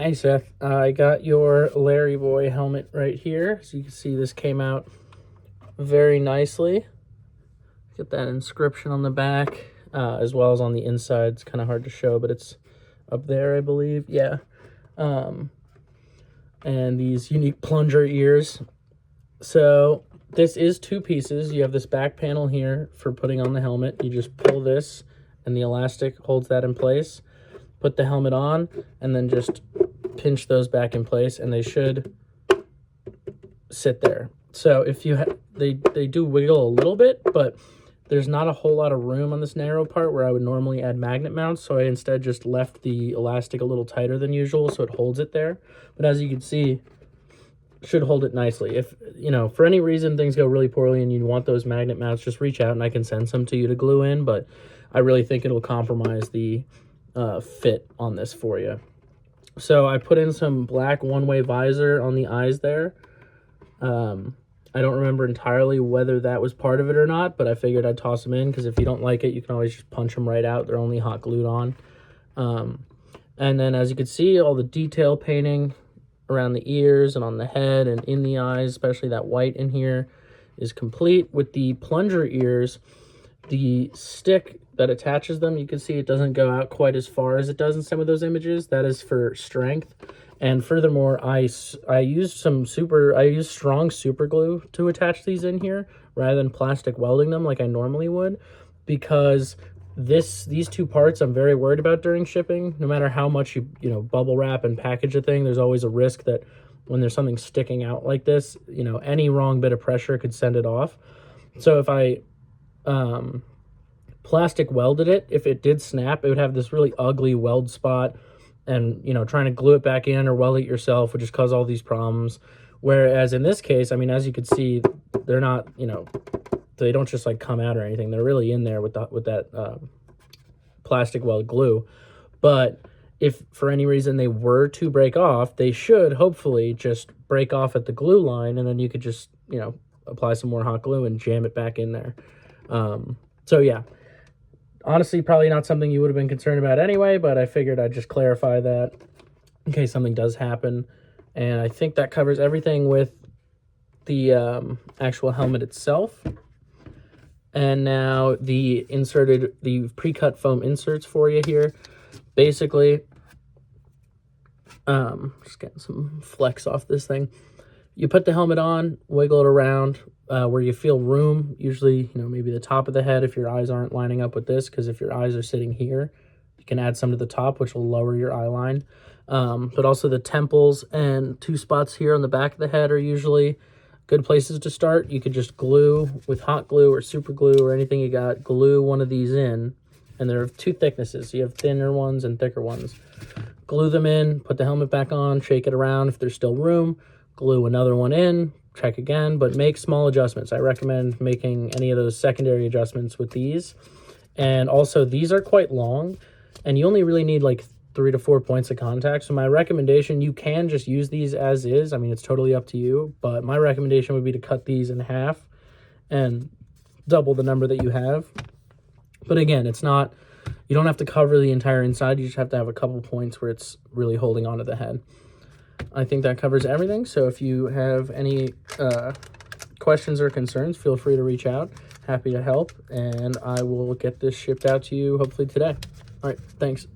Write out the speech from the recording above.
Hey Seth, I got your Larry Boy helmet right here. So you can see this came out very nicely. Get that inscription on the back, as well as on the inside. It's kind of hard to show, but it's up there, I believe. Yeah. And these unique plunger ears. So this is two pieces. You have this back panel here for putting on the helmet. You just pull this, and the elastic holds that in place. Put the helmet on, and then just pinch those back in place, and they should sit there. So if you they do wiggle a little bit, but there's not a whole lot of room on this narrow part where I would normally add magnet mounts, so I instead just left the elastic a little tighter than usual so it holds it there. But as you can see, should hold it nicely. If, you know, for any reason things go really poorly and you want those magnet mounts, just reach out and I can send some to you to glue in, but I really think it'll compromise the fit on this for you. So I put in some black one-way visor on the eyes there. I don't remember entirely whether that was part of it or not, but I figured I'd toss them in because if you don't like it, you can always just punch them right out. They're only hot glued on. And then as you can see, all the detail painting around the ears and on the head and in the eyes, especially that white in here, is complete. With the plunger ears, the stick that attaches them, you can see it doesn't go out quite as far as it does in some of those images. That is for strength. And furthermore, I used strong super glue to attach these in here rather than plastic welding them like I normally would, because these two parts I'm very worried about during shipping. No matter how much you bubble wrap and package a thing, there's always a risk that when there's something sticking out like this, any wrong bit of pressure could send it off. So if I plastic welded it, if it did snap, it would have this really ugly weld spot, and trying to glue it back in or weld it yourself would just cause all these problems. Whereas in this case, I mean, as you can see, they're not, they don't just like come out or anything. They're really in there with that plastic weld glue. But if for any reason they were to break off, they should hopefully just break off at the glue line, and then you could just apply some more hot glue and jam it back in there. So yeah, honestly, probably not something you would have been concerned about anyway, but I figured I'd just clarify that in case something does happen. And I think that covers everything with the actual helmet itself. And now the pre-cut foam inserts for you here. Basically, just getting some flex off this thing. You put the helmet on, wiggle it around where you feel room, usually, maybe the top of the head if your eyes aren't lining up with this, because if your eyes are sitting here, you can add some to the top, which will lower your eye line. But also the temples and two spots here on the back of the head are usually good places to start. You could just glue with hot glue or super glue or anything you got, glue one of these in, and there are two thicknesses. So you have thinner ones and thicker ones. Glue them in, put the helmet back on, shake it around if there's still room, glue another one in, check again, but make small adjustments. I recommend making any of those secondary adjustments with these. And also, these are quite long, and you only really need like 3 to 4 points of contact. So my recommendation, you can just use these as is. I mean, it's totally up to you, but my recommendation would be to cut these in half and double the number that you have. But again, it's not, you don't have to cover the entire inside. You just have to have a couple points where it's really holding onto the head. I think that covers everything. So if you have any questions or concerns, feel free to reach out. Happy to help, and I will get this shipped out to you hopefully today. All right, thanks.